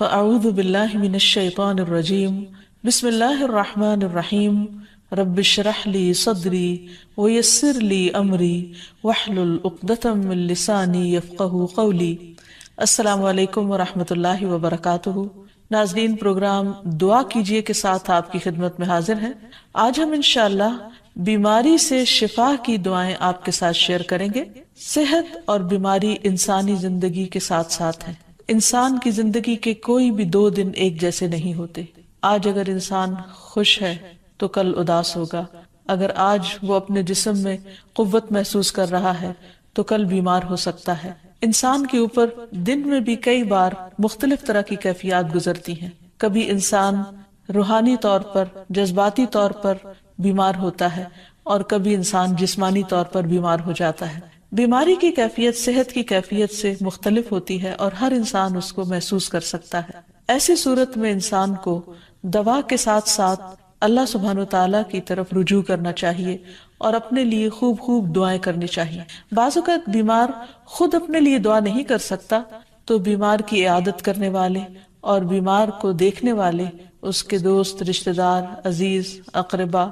فأعوذ بالله من الشيطان الرجيم بسم الله الرحمن الرحيم رب اشرح لي صدري ويسر لي أمري واحلل عقدة من لساني يفقهوا قولي۔ السلام علیکم ورحمۃ اللہ وبرکاتہ۔ ناظرین، پروگرام دعا کیجئے کے ساتھ آپ کی خدمت میں حاضر ہیں۔ آج ہم انشاءاللہ بیماری سے شفا کی دعائیں آپ کے ساتھ شیئر کریں گے۔ صحت اور بیماری انسانی زندگی کے ساتھ ساتھ ہیں۔ انسان کی زندگی کے کوئی بھی 2 دن ایک جیسے نہیں ہوتے۔ آج اگر انسان خوش ہے تو کل اداس ہوگا، اگر آج وہ اپنے جسم میں قوت محسوس کر رہا ہے تو کل بیمار ہو سکتا ہے۔ انسان کے اوپر دن میں بھی کئی بار مختلف طرح کی کیفیات گزرتی ہیں۔ کبھی انسان روحانی طور پر، جذباتی طور پر بیمار ہوتا ہے اور کبھی انسان جسمانی طور پر بیمار ہو جاتا ہے۔ بیماری کی کیفیت صحت کی کیفیت سے مختلف ہوتی ہے اور ہر انسان اس کو محسوس کر سکتا ہے۔ ایسی صورت میں انسان کو دوا کے ساتھ ساتھ اللہ سبحانہ وتعالیٰ کی طرف رجوع کرنا چاہیے اور اپنے لیے خوب خوب دعائیں کرنی چاہیے۔ بعض اوقات بیمار خود اپنے لیے دعا نہیں کر سکتا تو بیمار کی عیادت کرنے والے اور بیمار کو دیکھنے والے، اس کے دوست، رشتہ دار، عزیز، اقربا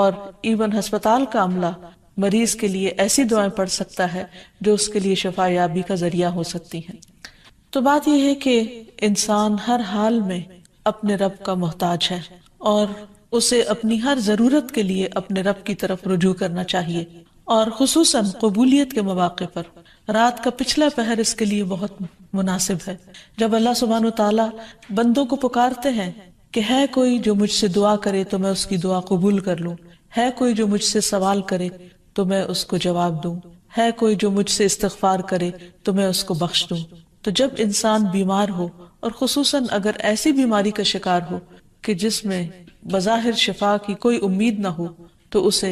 اور ایون ہسپتال کا عملہ مریض کے لیے ایسی دعائیں پڑھ سکتا ہے جو اس کے لیے شفا یابی کا ذریعہ ہو سکتی ہیں۔ تو بات یہ ہے کہ انسان ہر حال میں اپنے رب کا محتاج ہے اور اسے اپنی ہر ضرورت کے لیے اپنے رب کی طرف رجوع کرنا چاہیے، اور خصوصاً قبولیت کے مواقع پر رات کا پچھلا پہر اس کے لیے بہت مناسب ہے، جب اللہ سبحانہ وتعالیٰ بندوں کو پکارتے ہیں کہ ہے کوئی جو مجھ سے دعا کرے تو میں اس کی دعا قبول کر لوں، ہے کوئی جو مجھ سے سوال کرے تو میں اس کو جواب دوں، ہے کوئی جو مجھ سے استغفار کرے تو میں اس کو بخش دوں۔ تو جب انسان بیمار ہو اور خصوصاً اگر ایسی بیماری کا شکار ہو کہ جس میں بظاہر شفا کی کوئی امید نہ ہو، تو اسے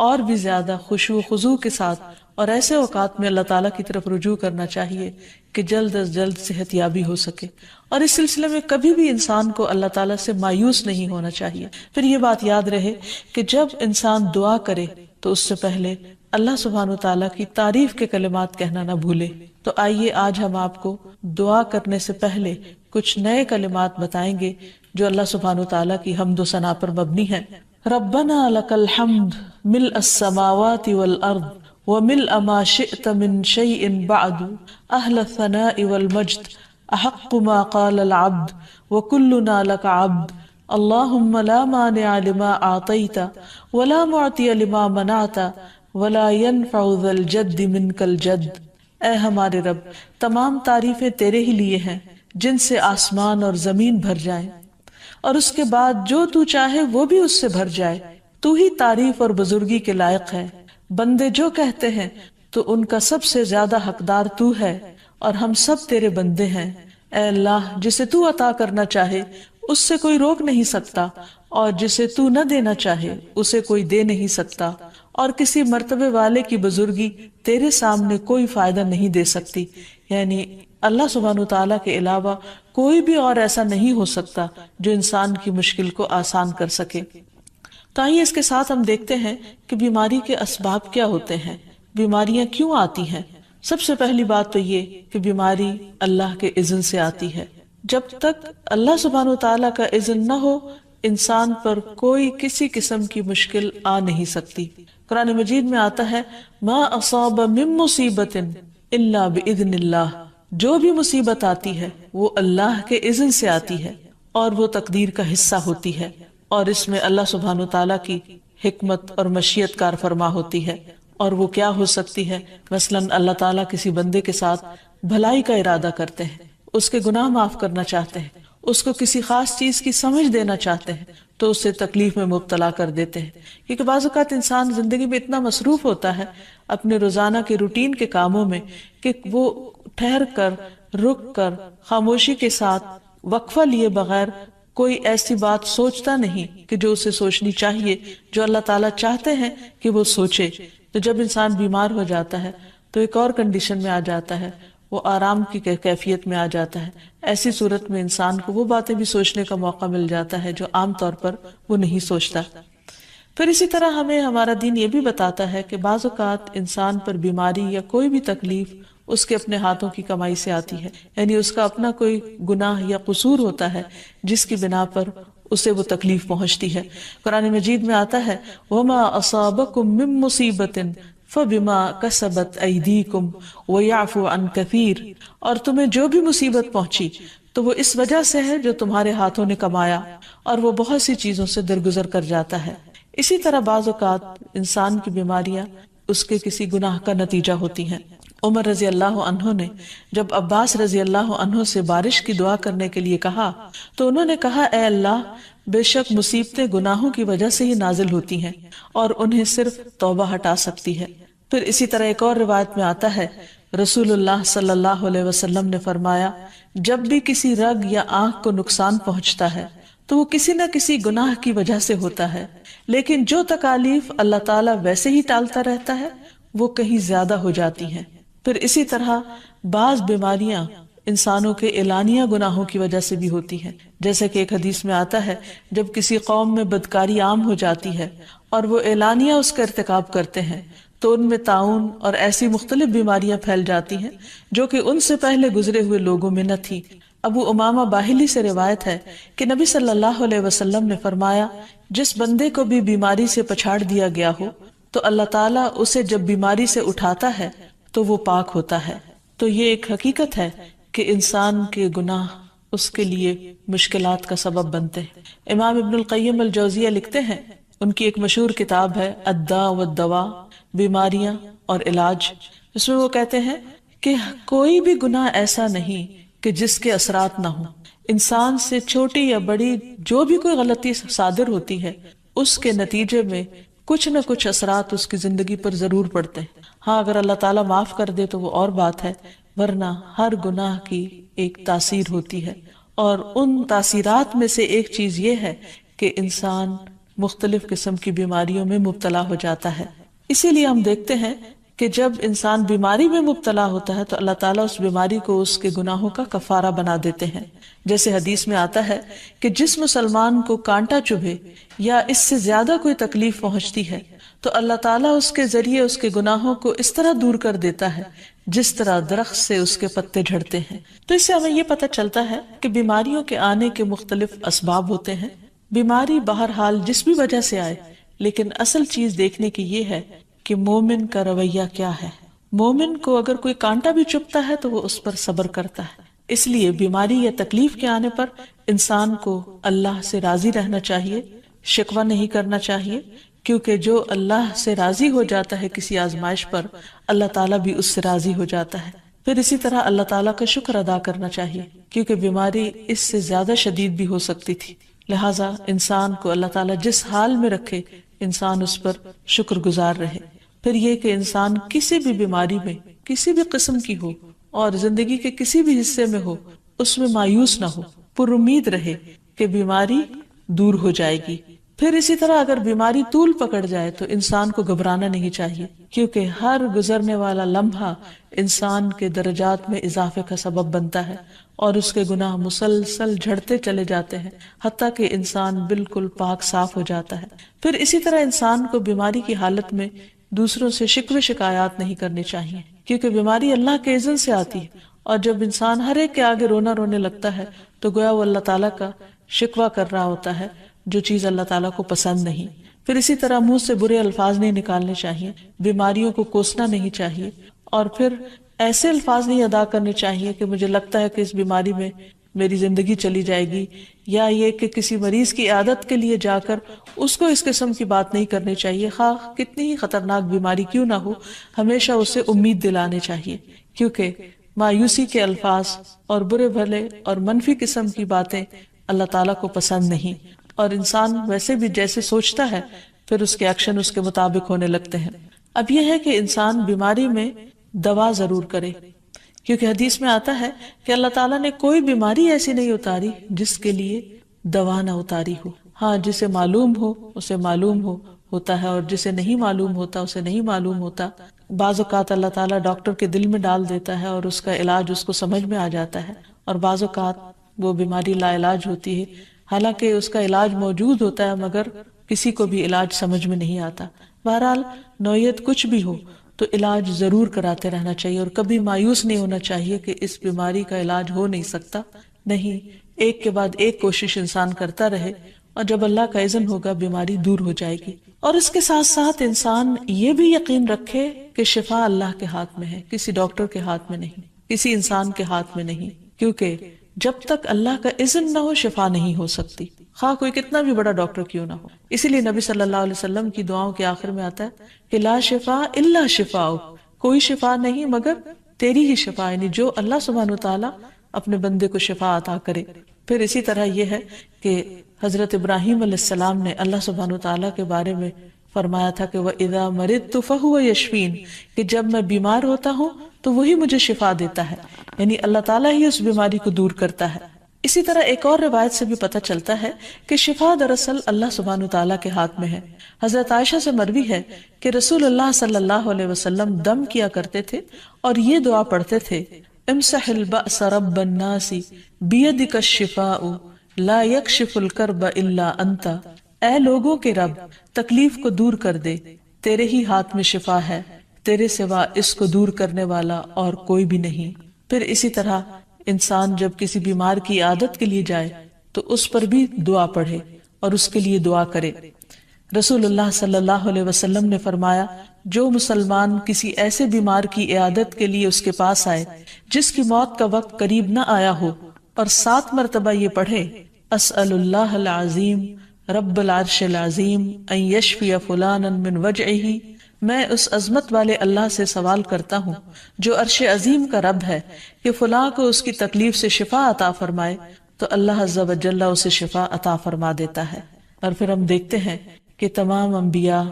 اور بھی زیادہ خشوع و خضوع کے ساتھ اور ایسے اوقات میں اللہ تعالیٰ کی طرف رجوع کرنا چاہیے کہ جلد از جلد صحت یابی ہو سکے۔ اور اس سلسلے میں کبھی بھی انسان کو اللہ تعالیٰ سے مایوس نہیں ہونا چاہیے۔ پھر یہ بات یاد رہے کہ جب انسان دعا کرے تو اس سے پہلے اللہ سبحانہ وتعالیٰ کی تعریف کے کلمات کہنا نہ بھولے۔ تو آئیے آج ہم آپ کو دعا کرنے سے پہلے کچھ نئے کلمات بتائیں گے جو اللہ سبحانہ وتعالیٰ کی حمد و ثنا پر مبنی ہیں۔ ربنا لک الحمد ملء السماوات والارض وملء ما شئت من شيء بعد اهل الثناء والمجد احق ما قال العبد وكلنا لك عبد اللهم لا مانع لما اعطيت ولا معطي لما منعت ولا ينفع ذا الجد منك الجد۔ اے ہمارے رب، تمام تعریفیں تیرے ہی لیے ہیں جن سے آسمان اور زمین بھر جائیں، اور اس کے بعد جو تو چاہے وہ بھی اس سے بھر جائے۔ تو ہی تعریف اور بزرگی کے لائق ہے۔ بندے جو کہتے ہیں تو ان کا سب سے زیادہ حقدار تو ہے، اور ہم سب تیرے بندے ہیں۔ اے اللہ، جسے تو عطا کرنا چاہے اس سے کوئی روک نہیں سکتا، اور جسے تو نہ دینا چاہے اسے کوئی دے نہیں سکتا، اور کسی مرتبے والے کی بزرگی تیرے سامنے کوئی فائدہ نہیں دے سکتی۔ یعنی اللہ سبحانہ وتعالیٰ کے علاوہ کوئی بھی اور ایسا نہیں ہو سکتا جو انسان کی مشکل کو آسان کر سکے۔ تو آئیے اس کے ساتھ ہم دیکھتے ہیں کہ بیماری کے اسباب کیا ہوتے ہیں، بیماریاں کیوں آتی ہیں۔ سب سے پہلی بات تو یہ کہ بیماری اللہ کے اذن سے آتی ہے۔ جب تک اللہ سبحانہ وتعالیٰ کا اذن نہ ہو، انسان پر کوئی کسی قسم کی مشکل آ نہیں سکتی۔ قرآن مجید میں آتا ہے ما اصاب من مصیبت الا باذن اللہ، جو بھی مصیبت آتی ہے وہ اللہ کے اذن سے آتی ہے اور وہ تقدیر کا حصہ ہوتی ہے، اور اس میں اللہ سبحانہ وتعالیٰ کی حکمت اور مشیت کار فرما ہوتی ہے۔ اور وہ کیا ہو سکتی ہے؟ مثلاً اللہ تعالیٰ کسی بندے کے ساتھ بھلائی کا ارادہ کرتے ہیں، اس کے گناہ معاف کرنا چاہتے ہیں، اس کو کسی خاص چیز کی سمجھ دینا چاہتے ہیں تو اسے تکلیف میں مبتلا کر دیتے ہیں۔ کیونکہ بعض اوقات انسان زندگی میں اتنا مصروف ہوتا ہے اپنے روزانہ کے روٹین کے کاموں میں کہ وہ ٹھہر کر، رک کر، خاموشی کے ساتھ وقفہ لیے بغیر کوئی ایسی بات سوچتا نہیں کہ جو اسے سوچنی چاہیے، جو اللہ تعالیٰ چاہتے ہیں کہ وہ سوچے۔ تو جب انسان بیمار ہو جاتا ہے تو ایک اور کنڈیشن میں آ جاتا ہے، وہ آرام کی کیفیت میں آ جاتا ہے۔ ایسی صورت میں انسان کو وہ باتیں بھی سوچنے کا موقع مل جاتا ہے جو عام طور پر وہ نہیں سوچتا۔ پھر اسی طرح ہمیں ہمارا دین یہ بھی بتاتا ہے کہ بعض اوقات انسان پر بیماری یا کوئی بھی تکلیف اس کے اپنے ہاتھوں کی کمائی سے آتی ہے، یعنی اس کا اپنا کوئی گناہ یا قصور ہوتا ہے جس کی بنا پر اسے وہ تکلیف پہنچتی ہے۔ قرآن مجید میں آتا ہے وَمَا أَصَابَكُم مِّن مُّصِيبَةٍ فَبِمَا كَسَبَتْ أَيْدِيكُمْ وَيَعْفُو عَن كَثِيرٍ، اور تمہیں جو بھی مصیبت پہنچی تو وہ اس وجہ سے ہے جو تمہارے ہاتھوں نے کمایا، اور وہ بہت سی چیزوں سے درگزر کر جاتا ہے۔ اسی طرح بعض اوقات انسان کی بیماریاں اس کے کسی گناہ کا نتیجہ ہوتی ہیں۔ عمر رضی اللہ عنہ نے جب عباس رضی اللہ عنہ سے بارش کی دعا کرنے کے لیے کہا تو انہوں نے کہا اے اللہ، بے شک مصیبتیں گناہوں کی وجہ سے ہی نازل ہوتی ہیں اور انہیں صرف توبہ ہٹا سکتی ہے۔ پھر اسی طرح ایک اور روایت میں آتا ہے رسول اللہ صلی اللہ علیہ وسلم نے فرمایا جب بھی کسی رگ یا آنکھ کو نقصان پہنچتا ہے تو وہ کسی نہ کسی گناہ کی وجہ سے ہوتا ہے، لیکن جو تکالیف اللہ تعالیٰ ویسے ہی ٹالتا رہتا ہے وہ کہیں زیادہ ہو جاتی ہیں۔ پھر اسی طرح بعض بیماریاں انسانوں کے اعلانیہ گناہوں کی وجہ سے بھی ہوتی ہیں، جیسے کہ ایک حدیث میں آتا ہے جب کسی قوم میں بدکاری عام ہو جاتی ہے اور وہ اعلانیہ اس کا ارتکاب کرتے ہیں تو ان میں طاعون اور ایسی مختلف بیماریاں پھیل جاتی ہیں جو کہ ان سے پہلے گزرے ہوئے لوگوں میں نہ تھی۔ ابو امامہ باہلی سے روایت ہے کہ نبی صلی اللہ علیہ وسلم نے فرمایا جس بندے کو بھی بیماری سے پچھاڑ دیا گیا ہو تو اللہ تعالیٰ اسے جب بیماری سے اٹھاتا ہے تو وہ پاک ہوتا ہے۔ تو یہ ایک حقیقت ہے کہ انسان کے گناہ اس کے لیے مشکلات کا سبب بنتے ہیں۔ امام ابن القیم الجوزیہ لکھتے ہیں، ان کی ایک مشہور کتاب ہے الداء والدواء، بیماریاں اور علاج، اس میں وہ کہتے ہیں کہ کوئی بھی گناہ ایسا نہیں کہ جس کے اثرات نہ ہوں۔ انسان سے چھوٹی یا بڑی جو بھی کوئی غلطی صادر ہوتی ہے اس کے نتیجے میں کچھ نہ کچھ اثرات اس کی زندگی پر ضرور پڑتے ہیں۔ ہاں اگر اللہ تعالیٰ معاف کر دے تو وہ اور بات ہے، ورنہ ہر گناہ کی ایک تاثیر ہوتی ہے، اور ان تاثیرات میں سے ایک چیز یہ ہے کہ انسان مختلف قسم کی بیماریوں میں مبتلا ہو جاتا ہے۔ اسی لیے ہم دیکھتے ہیں کہ جب انسان بیماری میں مبتلا ہوتا ہے تو اللہ تعالیٰ اس بیماری کو اس کے گناہوں کا کفارہ بنا دیتے ہیں۔ جیسے حدیث میں آتا ہے کہ جس مسلمان کو کانٹا چبھے یا اس سے زیادہ کوئی تکلیف پہنچتی ہے تو اللہ تعالیٰ اس کے ذریعے اس کے گناہوں کو اس طرح دور کر دیتا ہے جس طرح درخت سے اس کے پتے جھڑتے ہیں۔ تو اس سے ہمیں یہ پتہ چلتا ہے کہ بیماریوں کے آنے کے مختلف اسباب ہوتے ہیں۔ بیماری بہرحال جس بھی وجہ سے آئے، لیکن اصل چیز دیکھنے کی یہ ہے کہ مومن کا رویہ کیا ہے۔ مومن کو اگر کوئی کانٹا بھی چبھتا ہے تو وہ اس پر صبر کرتا ہے۔ اس لیے بیماری یا تکلیف کے آنے پر انسان کو اللہ سے راضی رہنا چاہیے، شکوہ نہیں کرنا چاہیے، کیونکہ جو اللہ سے راضی ہو جاتا ہے کسی آزمائش پر، اللہ تعالیٰ بھی اس سے راضی ہو جاتا ہے۔ پھر اسی طرح اللہ تعالیٰ کا شکر ادا کرنا چاہیے، کیونکہ بیماری اس سے زیادہ شدید بھی ہو سکتی تھی، لہٰذا انسان کو اللہ تعالیٰ جس حال میں رکھے انسان اس پر شکر گزار رہے۔ پھر یہ کہ انسان کسی بھی بیماری میں کسی بھی قسم کی ہو اور زندگی کے کسی بھی حصے میں ہو اس میں مایوس نہ ہو، پر امید رہے کہ بیماری دور ہو جائے گی۔ پھر اسی طرح اگر بیماری طول پکڑ جائے تو انسان کو گھبرانا نہیں چاہیے، کیونکہ ہر گزرنے والا لمحہ انسان کے درجات میں اضافے کا سبب بنتا ہے اور اس کے گناہ مسلسل جھڑتے چلے جاتے ہیں حتیٰ کہ انسان بالکل پاک صاف ہو جاتا ہے۔ پھر اسی طرح انسان کو بیماری کی حالت میں دوسروں سے شکوے شکایات نہیں کرنی چاہیے، کیونکہ بیماری اللہ کے اذن سے آتی ہے، اور جب انسان ہر ایک کے آگے رونا رونے لگتا ہے تو گویا وہ اللہ تعالیٰ کا شکوہ کر رہا ہوتا ہے، جو چیز اللہ تعالیٰ کو پسند نہیں۔ پھر اسی طرح منہ سے برے الفاظ نہیں نکالنے چاہیے، بیماریوں کو کوسنا نہیں چاہیے، اور پھر ایسے الفاظ نہیں ادا کرنے چاہیے کہ مجھے لگتا ہے کہ اس بیماری میں میری زندگی چلی جائے گی، یا یہ کہ کسی مریض کی عیادت کے لیے جا کر اس کو اس قسم کی بات نہیں کرنی چاہیے، خواہ کتنی ہی خطرناک بیماری کیوں نہ ہو، ہمیشہ اسے امید دلانے چاہیے، کیونکہ مایوسی کے الفاظ اور برے بھلے اور منفی قسم کی باتیں اللہ تعالیٰ کو پسند نہیں، اور انسان ویسے بھی جیسے سوچتا ہے پھر اس کے ایکشن اس کے مطابق ہونے لگتے ہیں۔ اب یہ ہے کہ انسان بیماری میں دوا ضرور کرے، کیونکہ حدیث میں آتا ہے کہ اللہ تعالیٰ نے کوئی بیماری ایسی نہیں اتاری جس کے لیے دوا نہ اتاری ہو۔ ہاں جسے معلوم ہو اسے معلوم ہوتا ہے، اور جسے نہیں معلوم ہوتا اسے نہیں معلوم ہوتا۔ بعض اوقات اللہ تعالیٰ ڈاکٹر کے دل میں ڈال دیتا ہے اور اس کا علاج اس کو سمجھ میں آ جاتا ہے، اور بعض اوقات وہ بیماری لا علاج ہوتی ہے، حالانکہ اس کا علاج موجود ہوتا ہے مگر کسی کو بھی علاج سمجھ میں نہیں آتا۔ بہرحال نوعیت کچھ بھی ہو، تو علاج ضرور کراتے رہنا چاہیے، اور کبھی مایوس نہیں ہونا چاہیے کہ اس بیماری کا علاج ہو نہیں سکتا. نہیں، ایک کے بعد ایک کوشش انسان کرتا رہے، اور جب اللہ کا اذن ہوگا بیماری دور ہو جائے گی. اور اس کے ساتھ ساتھ انسان یہ بھی یقین رکھے کہ شفا اللہ کے ہاتھ میں ہے، کسی ڈاکٹر کے ہاتھ میں نہیں، کسی انسان کے ہاتھ میں نہیں، کیونکہ جب تک اللہ کا اذن نہ ہو شفا نہیں ہو سکتی، خواہ کوئی کتنا بھی بڑا ڈاکٹر کیوں نہ ہو. اسی لیے نبی صلی اللہ علیہ وسلم کی دعاؤں کے آخر میں آتا ہے کہ لا شفا الا شفاء، کوئی شفا نہیں مگر تیری ہی شفا، یعنی جو اللہ سبحانہ وتعالی اپنے بندے کو شفا عطا کرے. پھر اسی طرح یہ ہے کہ حضرت ابراہیم علیہ السلام نے اللہ سبحانہ وتعالی کے بارے میں فرمایا تھا کہ وَإِذَا مَرِضْتُ فَهُوَ يَشْفِينِ، کہ جب میں بیمار ہوتا ہوں تو وہی مجھے شفا دیتا ہے، یعنی اللہ تعالیٰ ہی اس بیماری کو دور کرتا ہے. اسی طرح ایک اور روایت سے بھی پتہ چلتا ہے کہ شفا دراصل اللہ سبحانہ وتعالیٰ کے ہاتھ میں ہے. حضرت عائشہ سے مروی ہے کہ رسول اللہ صلی اللہ علیہ وسلم دم کیا کرتے تھے اور یہ دعا پڑھتے تھے امسح البأس رب الناس بیدک الشفاء لا یکشف الکرب الا انت، اے لوگوں کے رب تکلیف کو دور کر دے، تیرے ہی ہاتھ میں شفا ہے، تیرے سوا اس کو دور کرنے والا اور کوئی بھی نہیں. پھر اسی طرح انسان جب کسی بیمار کی عادت کے لیے جائے تو اس پر بھی دعا پڑھے اور اس کے لیے دعا کرے. رسول اللہ صلی اللہ علیہ وسلم نے فرمایا جو مسلمان کسی ایسے بیمار کی عیادت کے لیے اس کے پاس آئے جس کی موت کا وقت قریب نہ آیا ہو اور 7 مرتبہ یہ پڑھے اسأل اللہ العظیم رب العرش العظیم ان یشفی فلانا من وجعہ، میں اس عظمت والے اللہ سے سوال کرتا ہوں جو عرش عظیم کا رب ہے کہ فلاں کو اس کی تکلیف سے شفا عطا فرمائے، تو اللہ عز و جل اسے شفا عطا فرما دیتا ہے. اور پھر ہم دیکھتے ہیں کہ تمام انبیاء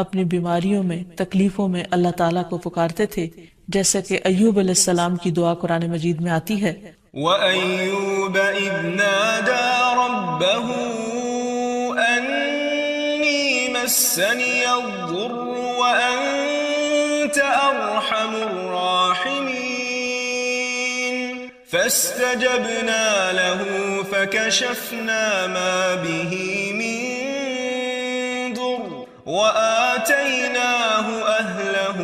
اپنی بیماریوں میں تکلیفوں میں اللہ تعالیٰ کو پکارتے تھے، جیسا کہ ایوب علیہ السلام کی دعا قرآن مجید میں آتی ہے وَأَيُّوبَ إِذْ نَادَى رَبَّهُ أَنِّي مَسَّنِيَ الضُّرُّ وَأَنْتَ أَرْحَمُ الرَّاحِمِينَ فَاسْتَجَبْنَا لَهُ فَكَشَفْنَا مَا بِهِ مِنْ ضُرٍّ وَآتَيْنَاهُ أَهْلَهُ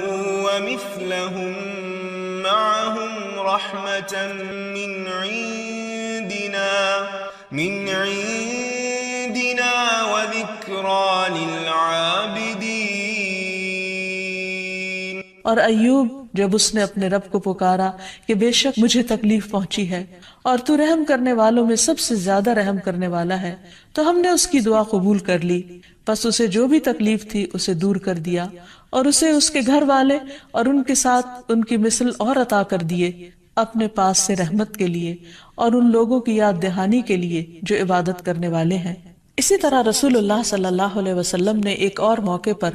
وَمِثْلَهُمْ مَعَهُمْ رَحْمَةً مِنْ عِنْدِنَا وَذِكْرَى لِلْعَابِدِينَ. اور ایوب جب اس نے اپنے رب کو پکارا کہ بے شک مجھے تکلیف پہنچی ہے اور تو رحم کرنے والوں میں سب سے زیادہ رحم کرنے والا ہے، تو ہم نے اس کی دعا قبول کر لی، پس اسے جو بھی تکلیف تھی اسے دور کر دیا اور اسے اس کے گھر والے اور ان کے ساتھ ان کی مثل اور عطا کر دیے اپنے پاس سے رحمت کے لیے اور ان لوگوں کی یاد دہانی کے لیے جو عبادت کرنے والے ہیں. اسی طرح رسول اللہ صلی اللہ علیہ وسلم نے ایک اور موقع پر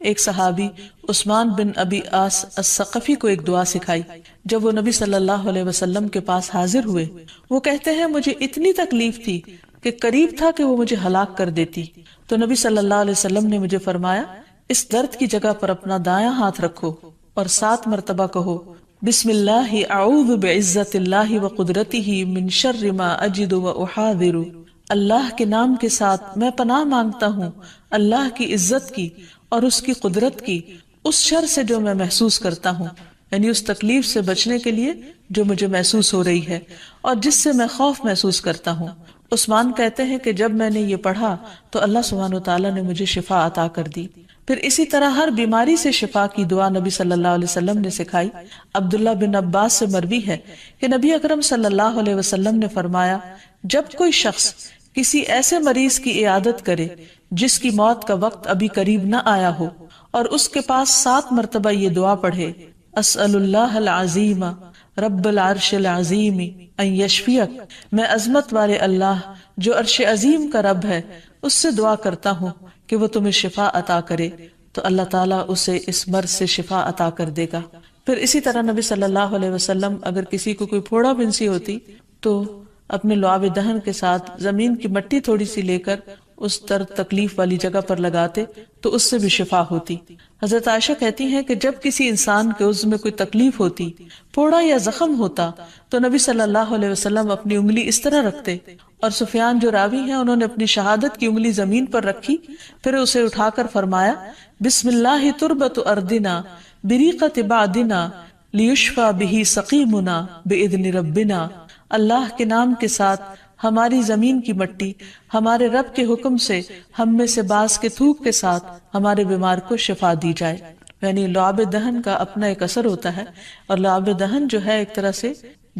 ایک صحابی عثمان بن ابی عاص الثقفی کو ایک دعا سکھائی. جب وہ نبی صلی اللہ علیہ وسلم کے پاس حاضر ہوئے، وہ کہتے ہیں مجھے اتنی تکلیف تھی کہ قریب تھا کہ وہ مجھے ہلاک کر دیتی، تو نبی صلی اللہ علیہ وسلم نے مجھے فرمایا اس درد کی جگہ پر اپنا دایاں ہاتھ رکھو اور 7 مرتبہ کہو بسم اللہ اعوذ بعزت اللہ وقدرتہ من شر ما اجد واحاذر، اللہ کے نام کے ساتھ میں پناہ مانگتا ہوں اللہ کی عزت کی اور اس کی قدرت کی اس شر سے جو میں محسوس کرتا ہوں، یعنی اس تکلیف سے بچنے کے لیے جو مجھے محسوس ہو رہی ہے اور جس سے میں خوف محسوس کرتا ہوں. عثمان کہتے ہیں کہ جب میں نے یہ پڑھا تو اللہ سبحانہ وتعالی نے مجھے شفا عطا کر دی. پھر اسی طرح ہر بیماری سے شفا کی دعا نبی صلی اللہ علیہ وسلم نے سکھائی. عبداللہ بن عباس سے مروی ہے کہ نبی اکرم صلی اللہ علیہ وسلم نے فرمایا جب کوئی شخص کسی ایسے مریض کی عیادت کرے جس کی موت کا وقت ابھی قریب نہ آیا ہو اور اس کے پاس 7 مرتبہ یہ دعا پڑھے اسأل اللہ العظیم رب العرش العظیم ان یشفیک، میں عظمت والے اللہ جو عرش عظیم کا رب ہے اس سے دعا کرتا ہوں کہ وہ تمہیں شفا عطا کرے، تو اللہ تعالیٰ اسے اس مرض سے شفا عطا کر دے گا. پھر اسی طرح نبی صلی اللہ علیہ وسلم اگر کسی کو کوئی پھوڑا بنسی ہوتی تو اپنے لعاب دہن کے ساتھ زمین کی مٹی تھوڑی سی لے کر اس درد تکلیف والی جگہ پر لگاتے تو اس سے بھی شفا ہوتی. حضرت عائشہ کہتی ہیں کہ جب کسی انسان کے عضو میں کوئی تکلیف ہوتی، پھوڑا یا زخم ہوتا، تو نبی صلی اللہ علیہ وسلم اپنی انگلی اس طرح رکھتے اور سفیان جو راوی ہیں انہوں نے اپنی شہادت کی انگلی زمین پر رکھی، پھر اسے اٹھا کر فرمایا بسم اللہ تربت اردنا بریقۃ بعدنا لیشفى به سقیمنا باذن ربنا، اللہ کے نام کے ساتھ ہماری زمین کی مٹی ہمارے رب کے حکم سے ہم میں سے بعض کے تھوک کے ساتھ ہمارے بیمار کو شفا دی جائے۔ یعنی لعاب دہن کا اپنا ایک اثر ہوتا ہے، اور لعاب دہن جو ہے ایک طرح سے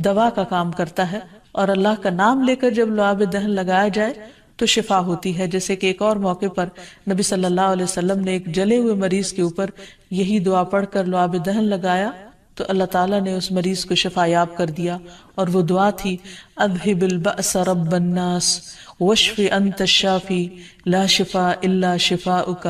دوا کا کام کرتا ہے، اور اللہ کا نام لے کر جب لعاب دہن لگایا جائے تو شفا ہوتی ہے۔ جیسے کہ ایک اور موقع پر نبی صلی اللہ علیہ وسلم نے ایک جلے ہوئے مریض کے اوپر یہی دعا پڑھ کر لعاب دہن لگایا تو اللہ تعالیٰ نے اس مریض کو شفا یاب کر دیا، اور وہ دعا تھی اذھب البأس رب الناس واشف انت الشافی لا شفاء الا شفاؤک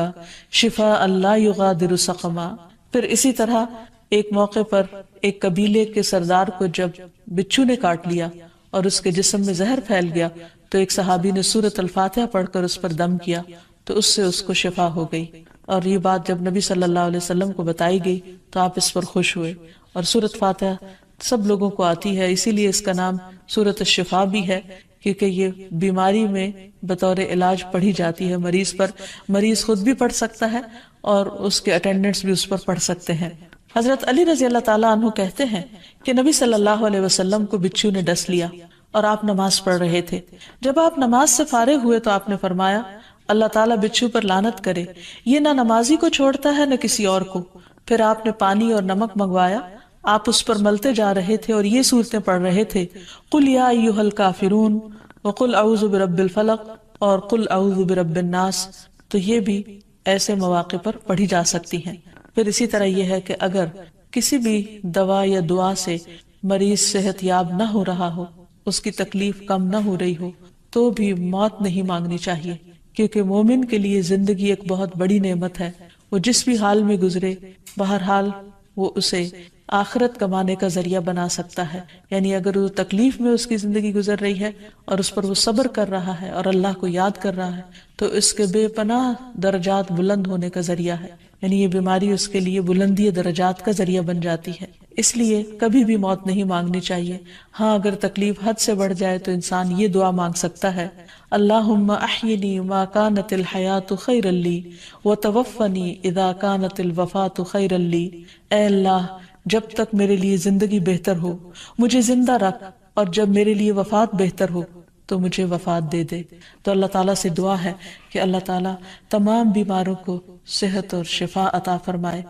شفاء لا یغادر سقما۔ پھر اسی طرح ایک موقع پر ایک قبیلے کے سردار کو جب بچھو نے کاٹ لیا اور اس کے جسم میں زہر پھیل گیا تو ایک صحابی نے سورۃ الفاتحہ پڑھ کر اس پر دم کیا تو اس سے اس کو شفا ہو گئی، اور یہ بات جب نبی صلی اللہ علیہ وسلم کو بتائی گئی تو آپ اس پر خوش ہوئے۔ اور سورۃ فاتحہ سب لوگوں کو آتی ہے، اسی لیے اس کا نام سورۃ الشفا بھی ہے، کیونکہ یہ بیماری میں بطور علاج پڑھی جاتی ہے مریض پر، مریض خود بھی پڑھ سکتا ہے اور اس کے اٹینڈنٹس بھی اس پر پڑھ سکتے ہیں۔ حضرت علی رضی اللہ تعالیٰ عنہ کہتے ہیں کہ نبی صلی اللہ علیہ وسلم کو بچھو نے ڈس لیا اور آپ نماز پڑھ رہے تھے۔ جب آپ نماز سے فارغ ہوئے تو آپ نے فرمایا اللہ تعالیٰ بچھو پر لعنت کرے، یہ نہ نمازی کو چھوڑتا ہے نہ کسی اور کو۔ پھر آپ نے پانی اور نمک منگوایا، آپ اس پر ملتے جا رہے تھے اور یہ صورتیں پڑھ رہے تھے قل یا ایھا الکافرون وقل اعوذ برب الفلق اور قل اعوذ برب الناس، تو یہ بھی ایسے مواقع پر پڑھی جا سکتی ہیں۔ پھر اسی طرح یہ ہے کہ اگر کسی بھی دوا یا دعا سے مریض صحت یاب نہ ہو رہا ہو، اس کی تکلیف کم نہ ہو رہی ہو، تو بھی موت نہیں مانگنی چاہیے، کیونکہ مومن کے لیے زندگی ایک بہت بڑی نعمت ہے۔ وہ جس بھی حال میں گزرے بہرحال وہ اسے آخرت کمانے کا ذریعہ بنا سکتا ہے۔ یعنی اگر وہ تکلیف میں اس کی زندگی گزر رہی ہے اور اس پر وہ صبر کر رہا ہے اور اللہ کو یاد کر رہا ہے تو اس کے بے پناہ درجات بلند ہونے کا ذریعہ ہے، یعنی یہ بیماری اس کے لیے بلندی درجات کا ذریعہ بن جاتی ہے۔ اس لیے کبھی بھی موت نہیں مانگنی چاہیے۔ ہاں اگر تکلیف حد سے بڑھ جائے تو انسان یہ دعا مانگ سکتا ہے اللہم احینی ما کانت الحیات خیرا لی وتوفنی اذا کانت الوفات خیرا لی، اے اللہ جب تک میرے لیے زندگی بہتر ہو مجھے زندہ رکھ، اور جب میرے لیے وفات بہتر ہو تو مجھے وفات دے دے۔ تو اللہ تعالیٰ سے دعا ہے کہ اللہ تعالیٰ تمام بیماروں کو صحت اور شفا عطا فرمائے،